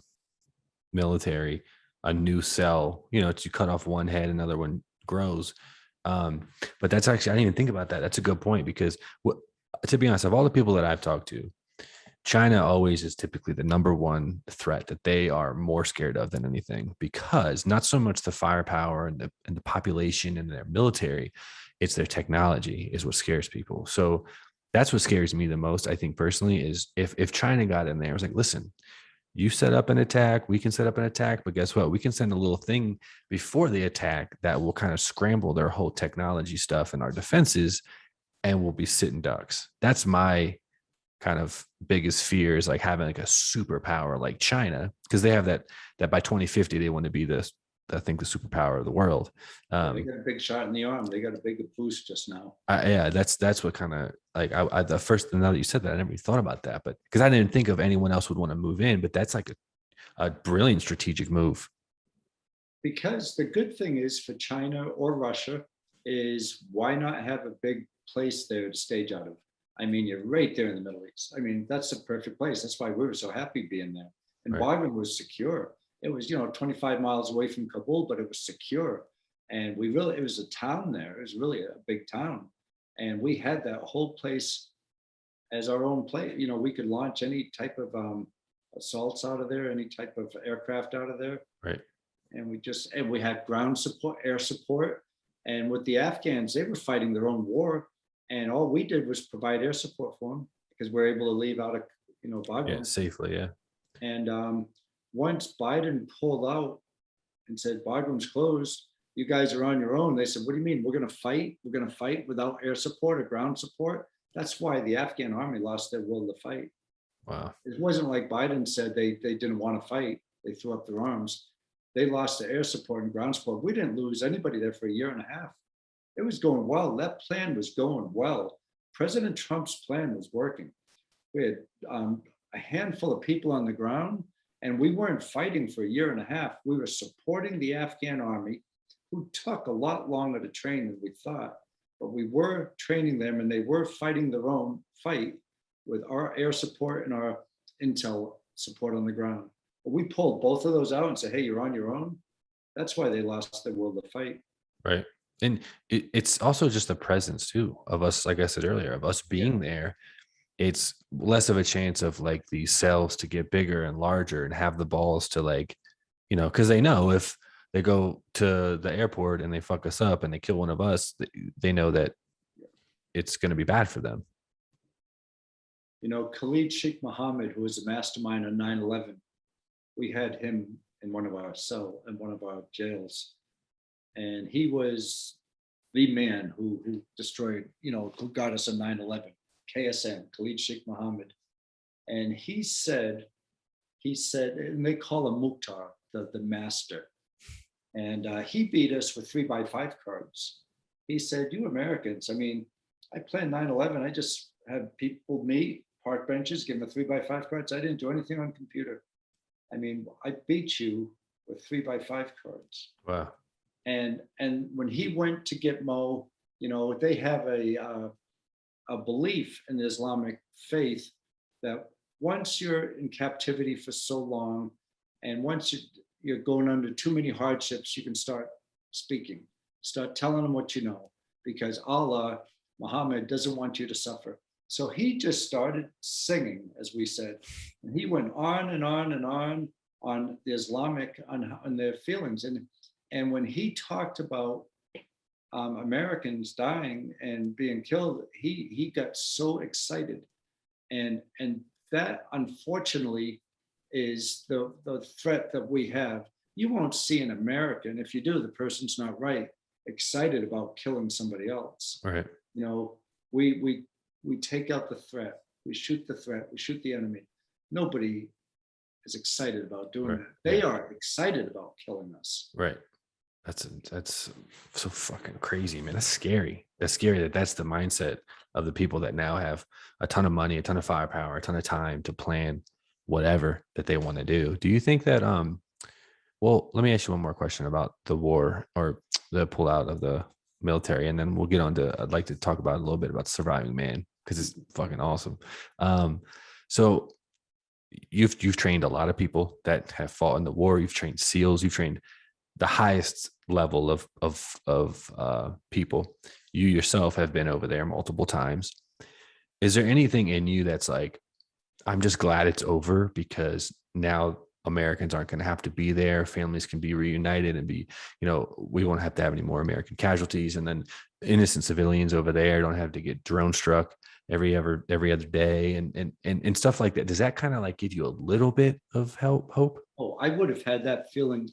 military, a new cell, to cut off one head, another one grows. But that's actually, I didn't even think about that. That's a good point, because to be honest, of all the people that I've talked to, China always is typically the number one threat that they are more scared of than anything, because not so much the firepower and the population and their military, it's their technology is what scares people. So that's what scares me the most, I think personally, is if China got in there, I was like, listen, you set up an attack, we can set up an attack, but guess what? We can send a little thing before they attack that will kind of scramble their whole technology stuff and our defenses, and we'll be sitting ducks. That's my kind of biggest fear, is like having like a superpower like China, because they have that by 2050 they want to be the superpower of the world. They got a big shot in the arm. They got a big boost just now. Yeah, that's what kind of like I the first, now that you said that, I never even thought about that, but because I didn't think of anyone else would want to move in, but that's like a brilliant strategic move. Because the good thing is for China or Russia is, why not have a big place there to stage out of? I mean, you're right there in the Middle East. I mean, that's a perfect place. That's why we were so happy being there. And Right. Bagram was secure. It was, 25 miles away from Kabul, but it was secure. And it was a town there. It was really a big town. And we had that whole place as our own place. We could launch any type of assaults out of there, any type of aircraft out of there. Right. And we had ground support, air support. And with the Afghans, they were fighting their own war. And all we did was provide air support for them, because we're able to leave out of, Bagram. Yeah, safely. Yeah. And once Biden pulled out and said, Bagram's closed, you guys are on your own. They said, what do you mean? We're going to fight? We're going to fight without air support or ground support? That's why the Afghan army lost their will to fight. Wow. It wasn't like Biden said they didn't want to fight. They threw up their arms. They lost the air support and ground support. We didn't lose anybody there for a year and a half. It was going well. That plan was going well. President Trump's plan was working. We had a handful of people on the ground, and we weren't fighting for a year and a half. We were supporting the Afghan army, who took a lot longer to train than we thought. But we were training them, and they were fighting their own fight with our air support and our intel support on the ground. But we pulled both of those out and said, hey, you're on your own. That's why they lost their will to fight. Right. And it's also just the presence too of us, like I said earlier, of us being there. It's less of a chance of like these cells to get bigger and larger and have the balls to like, because they know if they go to the airport and they fuck us up and they kill one of us, they know that it's going to be bad for them. Khalid Sheikh Mohammed, who was the mastermind on 9/11, we had him in one of our jails. And he was the man who destroyed, who got us on 9/11, KSM, Khalid Sheikh Mohammed. And he said, and they call him Mukhtar, the master. And he beat us with 3x5 cards. He said, you Americans, I mean, I planned 9/11. I just had people meet, park benches, give them a 3x5 cards. I didn't do anything on computer. I mean, I beat you with 3x5 cards. Wow. And when he went to get Mo, they have a belief in the Islamic faith that once you're in captivity for so long, and once you're going under too many hardships, you can start speaking, start telling them what you know, because Allah, Muhammad, doesn't want you to suffer. So he just started singing, as we said, and he went on and on and on the Islamic, on their feelings, and when he talked about Americans dying and being killed, he got so excited, and that unfortunately is the threat that we have. You won't see an American, if you do, the person's not right, excited about killing somebody else. Right. We take out the threat, we shoot the threat, we shoot the enemy. Nobody is excited about doing that. They are excited about killing us. Right. That's so fucking crazy, man. That's scary. That's scary that's the mindset of the people that now have a ton of money, a ton of firepower, a ton of time to plan whatever that they want to do. Do you think that well, let me ask you one more question about the war or the pullout of the military, and then we'll get on to, I'd like to talk about a little bit about Surviving Man, because it's fucking awesome. So you've trained a lot of people that have fought in the war. You've trained SEALs, you've trained the highest level of people. You yourself have been over there multiple times. Is there anything in you that's like, I'm just glad it's over, because now Americans aren't going to have to be there. Families can be reunited and be, we won't have to have any more American casualties. And then innocent civilians over there don't have to get drone struck every other day and stuff like that. Does that kind of like give you a little bit of hope? Oh, I would have had that feeling,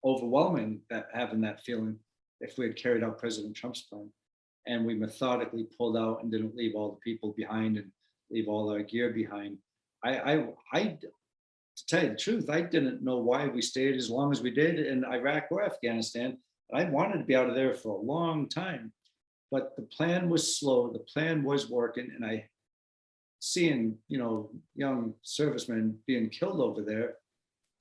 overwhelming, that having that feeling, if we had carried out President Trump's plan and we methodically pulled out and didn't leave all the people behind and leave all our gear behind. To tell you the truth, I didn't know why we stayed as long as we did in Iraq or Afghanistan. I wanted to be out of there for a long time, but the plan was slow. The plan was working, and seeing, young servicemen being killed over there,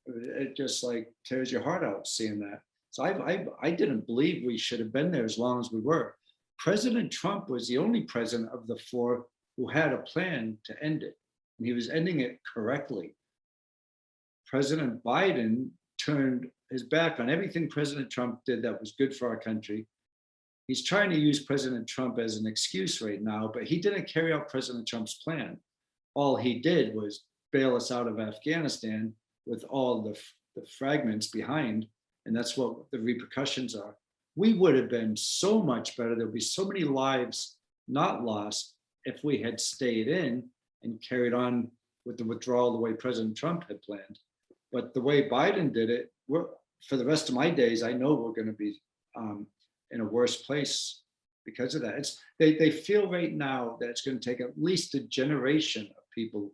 it just like tears your heart out seeing that. So I didn't believe we should have been there as long as we were. President Trump was the only president of the four who had a plan to end it, and he was ending it correctly. President Biden turned his back on everything President Trump did that was good for our country. He's trying to use President Trump as an excuse right now, but he didn't carry out President Trump's plan. All he did was bail us out of Afghanistan with all the fragments behind, and that's what the repercussions are. We would have been so much better. There'll be so many lives not lost if we had stayed in and carried on with the withdrawal the way President Trump had planned. But the way Biden did it, for the rest of my days, I know we're going to be in a worse place because of that. They feel right now that it's going to take at least a generation of people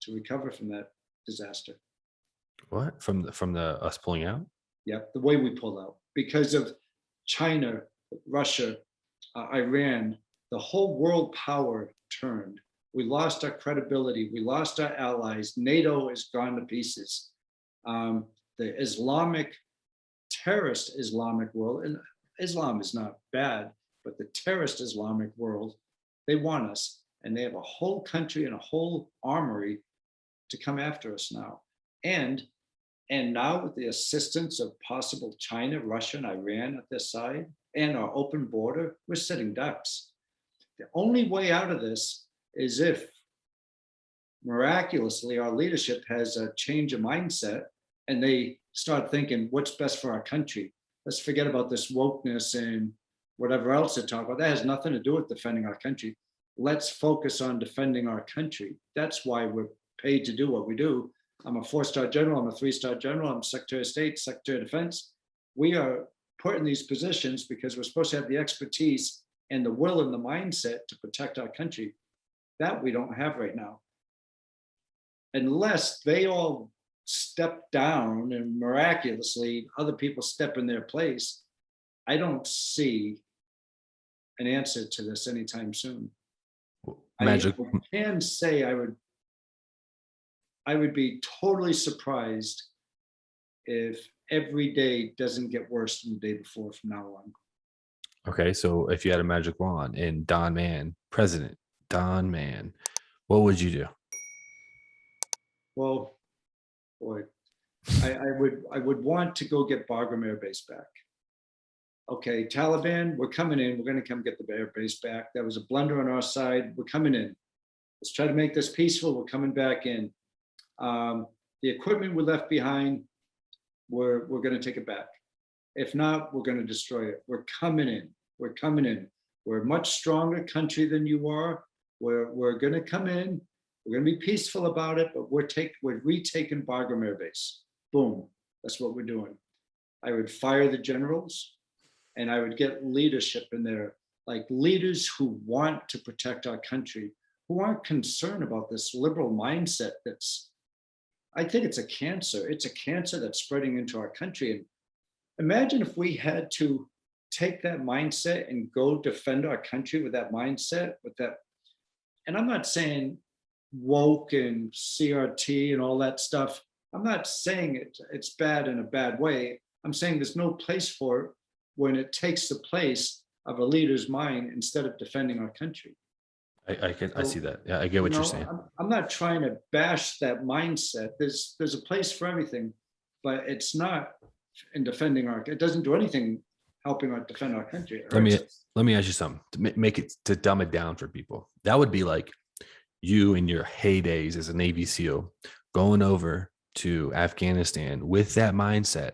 to recover from that disaster. What? From the us pulling out? Yeah, the way we pulled out because of China, Russia, Iran. The whole world power turned. We lost our credibility. We lost our allies. NATO has gone to pieces. The terrorist Islamic world, and Islam is not bad, but the terrorist Islamic world, they want us, and they have a whole country and a whole armory to come after us now. And now with the assistance of possible China, Russia, and Iran at their side, and our open border, we're sitting ducks. The only way out of this is if miraculously our leadership has a change of mindset and they start thinking, what's best for our country? Let's forget about this wokeness and whatever else they're talking about. That has nothing to do with defending our country. Let's focus on defending our country. That's why we're paid to do what we do. I'm a 4-star general, I'm a 3-star general, I'm Secretary of State, Secretary of Defense. We are put in these positions because we're supposed to have the expertise and the will and the mindset to protect our country. That we don't have right now. Unless they all step down and miraculously other people step in their place, I don't see an answer to this anytime soon. Magic. I can say I would I would be totally surprised if every day doesn't get worse than the day before from now on. Okay, so if you had a magic wand and Don Mann, President Don Mann, what would you do? Well, boy, I would want to go get Bagram Air Base back. Okay, Taliban, we're coming in. We're going to come get the air base back. That was a blunder on our side. We're coming in. Let's try to make this peaceful. We're coming back in. The equipment we left behind, we're going to take it back. If not, we're going to destroy it. We're coming in. We're coming in. We're a much stronger country than you are. We're going to come in. We're going to be peaceful about it, but we're retaking Bagram Air Base. Boom. That's what we're doing. I would fire the generals, and I would get leadership in there, like leaders who want to protect our country, who aren't concerned about this liberal mindset I think it's a cancer. It's a cancer that's spreading into our country. And imagine if we had to take that mindset and go defend our country with that mindset, and I'm not saying woke and CRT and all that stuff. I'm not saying it's bad in a bad way. I'm saying there's no place for it when it takes the place of a leader's mind instead of defending our country. I see that. Yeah, I get what you're saying. I'm not trying to bash that mindset. There's a place for everything, but it's not in defending it doesn't do anything helping us defend our country. Let me ask you something to make it, to dumb it down for people. That would be like you in your heydays as a Navy SEAL going over to Afghanistan with that mindset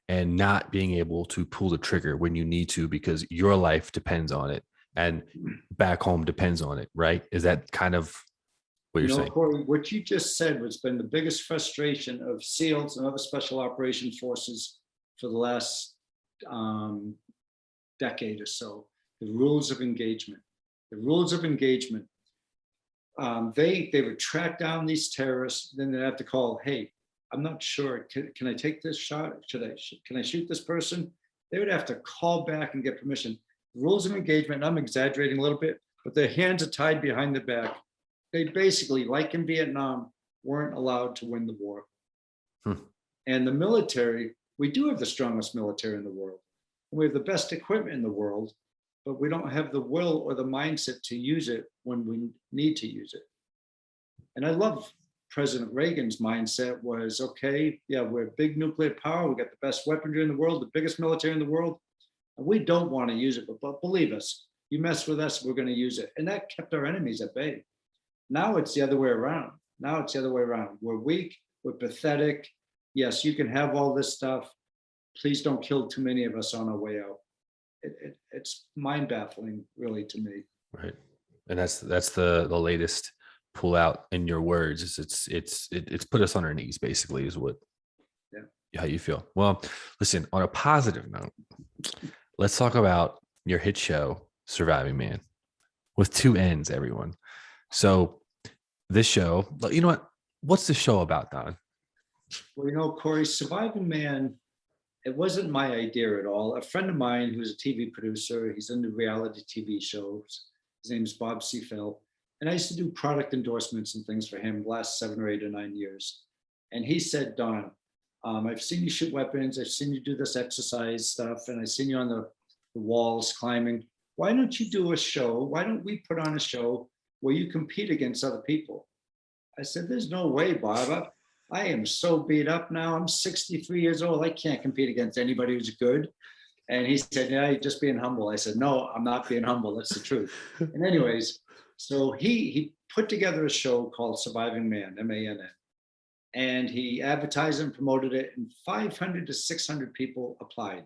and not being able to pull the trigger when you need to because your life depends on it and back home depends on it, right? Is that kind of what you're saying? Corey, what you just said has been the biggest frustration of SEALs and other special operations forces for the last decade or so. The rules of engagement. The rules of engagement. They would track down these terrorists, then they'd have to call, hey, I'm not sure, can I take this shot? Can I shoot this person? They would have to call back and get permission. The rules of engagement, I'm exaggerating a little bit, but their hands are tied behind their back. They basically, like in Vietnam, weren't allowed to win the war. And the military, we do have the strongest military in the world. We have the best equipment in the world, but we don't have the will or the mindset to use it when we need to use it. And I love President Reagan's mindset was, okay, yeah, we're a big nuclear power. We got the best weaponry in the world, the biggest military in the world. And we don't want to use it, but believe us, you mess with us, we're going to use it. And that kept our enemies at bay. Now it's the other way around. We're weak, we're pathetic. Yes, you can have all this stuff. Please don't kill too many of us on our way out. It's mind-baffling, really, to me. Right, and that's the latest pull out in your words. It's put us on our knees, basically, is what. Yeah. How you feel. Well, listen. On a positive note, let's talk about your hit show, Surviving Man, with two N's, everyone. So this show, you know what? What's the show about, Don? Well, Corey, Surviving Man, it wasn't my idea at all. A friend of mine who's a TV producer, he's into reality TV shows. His name's Bob Seafeld. And I used to do product endorsements and things for him the last 7 or 8 or 9 years. And he said, Don, I've seen you shoot weapons. I've seen you do this exercise stuff. And I've seen you on the walls climbing. Why don't you do a show? Why don't we put on a show where you compete against other people? I said, there's no way, Bob. I am so beat up now. I'm 63 years old. I can't compete against anybody who's good. And he said, yeah, you're just being humble. I said, no, I'm not being humble. That's the truth. And anyways, so he put together a show called Surviving Man, MANN. And he advertised and promoted it, and 500 to 600 people applied.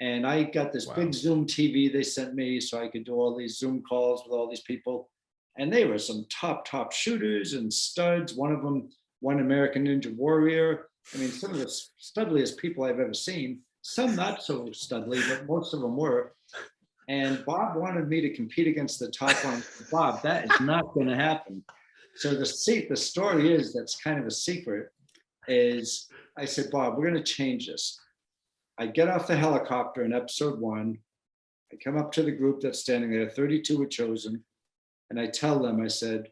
And I got this big Zoom TV they sent me so I could do all these Zoom calls with all these people. And they were some top shooters and studs. One of them, one American Ninja Warrior. I mean, some of the studliest people I've ever seen. Some not so studly, but most of them were. And Bob wanted me to compete against the top one. Bob, that is not going to happen. So the story is, that's kind of a secret, is I said, Bob, we're going to change this. I get off the helicopter in episode 1. I come up to the group that's standing there, 32 were chosen. And I tell them, I said,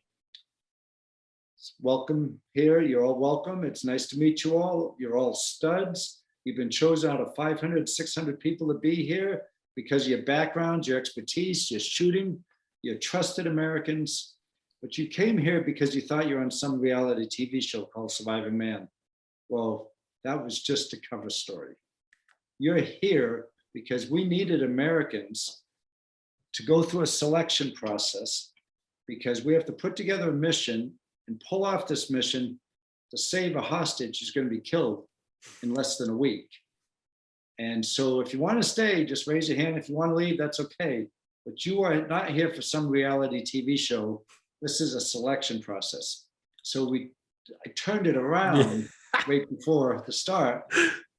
Welcome here. You're all welcome. It's nice to meet you all. You're all studs. You've been chosen out of 500, 600 people to be here because of your backgrounds, your expertise, your shooting, you're trusted Americans. But you came here because you thought you were on some reality TV show called Surviving Man. Well, that was just a cover story. You're here because we needed Americans to go through a selection process because we have to put together a mission and pull off this mission to save a hostage who's going to be killed in less than a week. And so if you want to stay, just raise your hand. If you want to leave, that's okay. But you are not here for some reality TV show. This is a selection process. So I turned it around right before the start.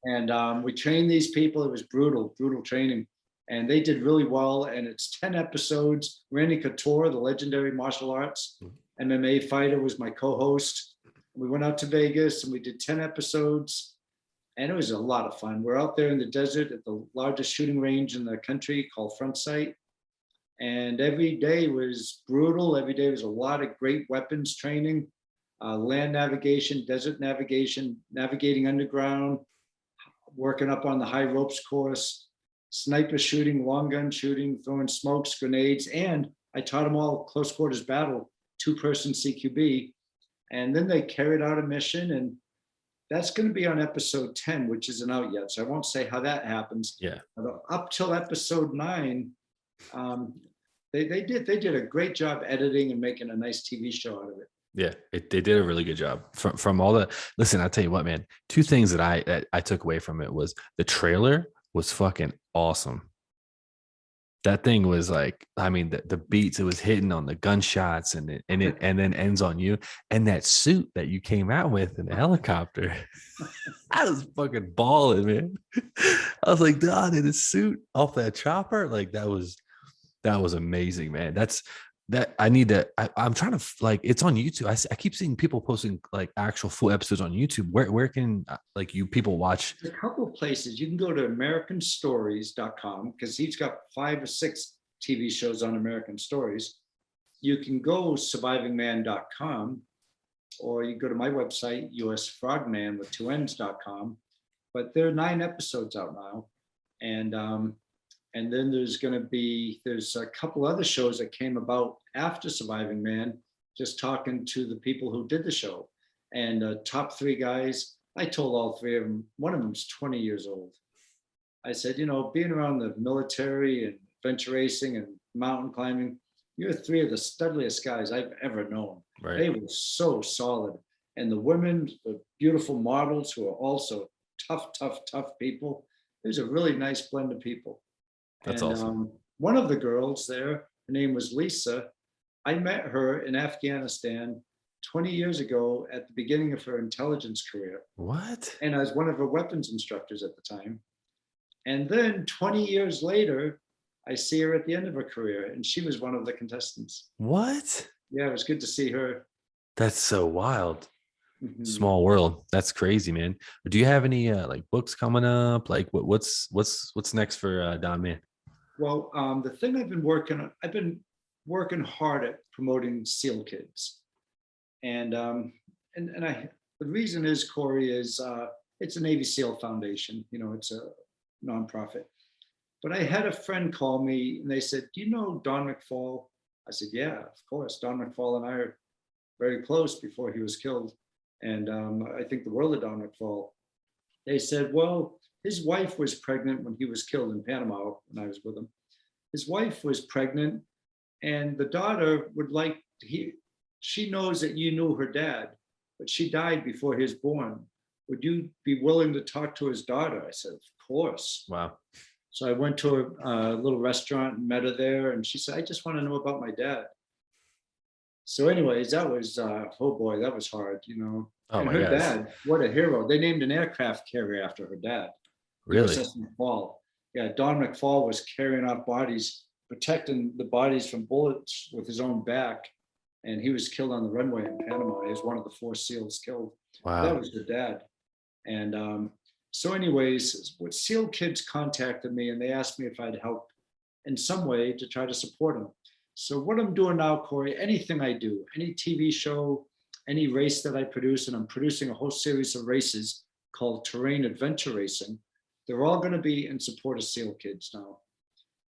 And we trained these people. It was brutal training. And they did really well. And it's 10 episodes. Randy Couture, the legendary martial arts MMA fighter, was my co-host. We went out to Vegas and we did 10 episodes. And it was a lot of fun. We're out there in the desert at the largest shooting range in the country called Front Sight. And every day was brutal. Every day was a lot of great weapons training, land navigation, desert navigation, navigating underground, working up on the high ropes course, sniper shooting, long gun shooting, throwing smokes, grenades. And I taught them all close quarters battle, 2-person CQB. And then they carried out a mission, and that's going to be on episode 10, which isn't out yet. So I won't say how that happens. Yeah. Up till episode 9, they did a great job editing and making a nice TV show out of it. Yeah, they did a really good job. From all the listen, I'll tell you what, man. 2 things that I took away from it was the trailer was fucking awesome. That thing was like, I mean, the beats, it was hitting on the gunshots and then ends on you. And that suit that you came out with in the helicopter, I was fucking balling, man. I was like, Don, in his suit off that chopper, like that was amazing, man. I'm trying to, like, it's on YouTube. I keep seeing people posting like actual full episodes on YouTube. Where can like you people watch? There's a couple of places. You can go to americanstories.com because he's got 5 or 6 TV shows on American Stories. You can go survivingman.com, or you go to my website, usfrogman with 2 N's.com. But there are 9 episodes out now. And then there's a couple other shows that came about after Surviving Man, just talking to the people who did the show. And top 3 guys, I told all 3 of them, one of them's 20 years old. I said, being around the military and adventure racing and mountain climbing, you're 3 of the studliest guys I've ever known. Right. They were so solid. And the women, the beautiful models who are also tough people. There's a really nice blend of people. That's awesome. One of the girls there, her name was Lisa. I met her in Afghanistan 20 years ago at the beginning of her intelligence career. What? And I was one of her weapons instructors at the time. And then 20 years later, I see her at the end of her career, and she was one of the contestants. What? Yeah, it was good to see her. That's so wild. Mm-hmm. Small world. That's crazy, man. Do you have any like books coming up? Like what's next for Don Mann? Well, the thing I've been working hard at promoting SEAL Kids, and the reason is, Corey, is it's a Navy SEAL Foundation. It's a nonprofit. But I had a friend call me and they said, "Do you know Don McFall?" I said, "Yeah, of course. Don McFall and I are very close before he was killed, and I think the world of Don McFall." They said, "Well, his wife was pregnant when he was killed in Panama when I was with him. His wife was pregnant, and the daughter she knows that you knew her dad, but she died before he was born. Would you be willing to talk to his daughter?" I said, "Of course." Wow. So I went to a little restaurant and met her there, and she said, "I just want to know about my dad." So anyways, that was, oh boy, that was hard, Oh and my her gosh. dad, what a hero. They named an aircraft carrier after her dad. Really? USS McFall. Yeah, Don McFall was carrying off bodies, protecting the bodies from bullets with his own back. And he was killed on the runway in Panama. He was one of the 4 SEALs killed. Wow. That was her dad. And so anyways, what SEAL Kids contacted me and they asked me if I'd help in some way to try to support them. So what I'm doing now, Corey, anything I do, any TV show, any race that I produce, and I'm producing a whole series of races called terrain adventure racing. They're all going to be in support of SEAL kids now.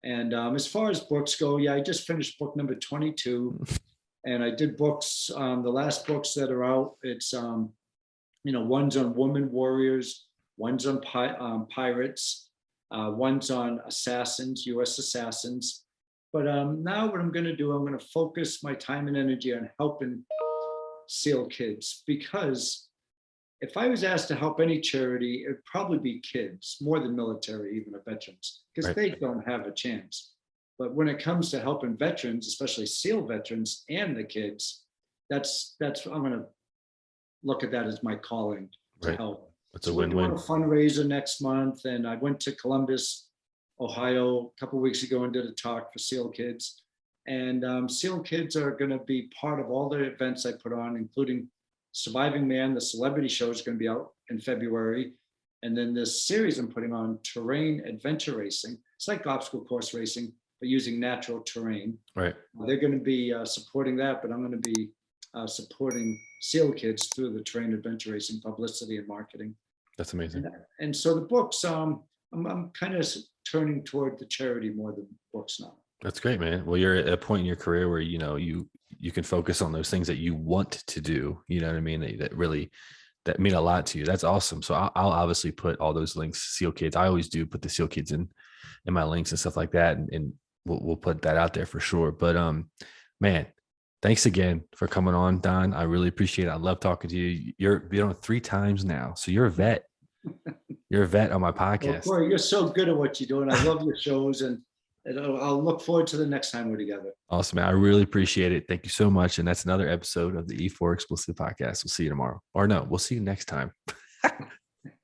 And as far as books go, yeah, I just finished book number 22. And I did books, the last books that are out, it's, one's on women warriors, one's on pirates, one's on assassins, US assassins. But now what I'm going to do, I'm going to focus my time and energy on helping SEAL kids, because if I was asked to help any charity, it'd probably be kids more than military, even veterans, because Right. they don't have a chance. But when it comes to helping veterans, especially SEAL veterans and the kids, that's I'm going to look at that as my calling to Right. help. It's a So we're doing win-win. a fundraiser next month, and I went to Columbus, Ohio, a couple of weeks ago and did a talk for SEAL kids. And SEAL kids are going to be part of all the events I put on, including Surviving Man, the celebrity show, is going to be out in February. And then this series I'm putting on, terrain adventure racing. It's like obstacle course racing, but using natural terrain. Right. They're going to be supporting that, but I'm going to be supporting SEAL kids through the terrain adventure racing publicity and marketing. That's amazing. And so the books, I'm kind of turning toward the charity more than books now. That's great, man. Well, you're at a point in your career where, you can focus on those things that you want to do, you know what I mean? That really, that mean a lot to you. That's awesome. So I'll obviously put all those links, SEAL kids. I always do put the SEAL kids in my links and stuff like that. And we'll put that out there for sure. But, man, thanks again for coming on, Don. I really appreciate it. I love talking to you. You're been on 3 times now. So you're a vet. You're a vet on my Well, podcast. Corey, you're so good at what you do, and I love your shows, and I'll look forward to the next time we're together. Awesome, man. I really appreciate it. Thank you so much. And that's another episode of the E4 Explicit Podcast. We'll see you tomorrow. Or no, we'll see you next time.